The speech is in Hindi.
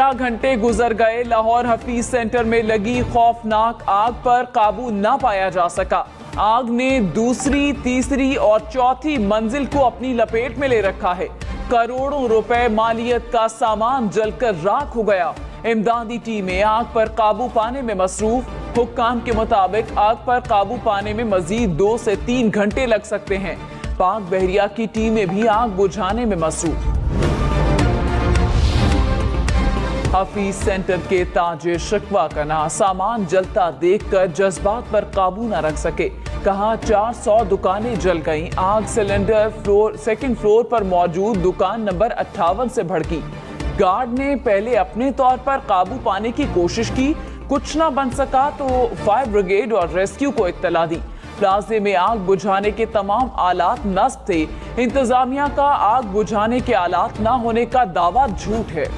13 घंटे गुजर गए, लाहौर हफीज सेंटर में लगी खौफनाक आग पर काबू न पाया जा सका। आग ने दूसरी, तीसरी और चौथी मंजिल को अपनी लपेट में ले रखा है। करोड़ों रुपए मालियत का सामान जलकर राख हो गया। इमदादी टीमें आग पर काबू पाने में मसरूफ। हुक्काम के मुताबिक आग पर काबू पाने में मजीद 2 से 3 घंटे लग सकते हैं। पाक बहरिया की टीमें भी आग बुझाने में मसरूफ। हफीज सेंटर के ताजे शिकवा का ना सामान जलता देखकर जज्बात पर काबू न रख सके। कहा 400 दुकानें जल गईं। आग सिलेंडर सेकंड फ्लोर पर मौजूद दुकान नंबर 58 से भड़की। गार्ड ने पहले अपने तौर पर काबू पाने की कोशिश की, कुछ ना बन सका तो फायर ब्रिगेड और रेस्क्यू को इत्तला दी। प्लाजे में आग बुझाने के तमाम आलात नस्ब थे। इंतजामिया का आग बुझाने के आलात ना होने का दावा झूठ है।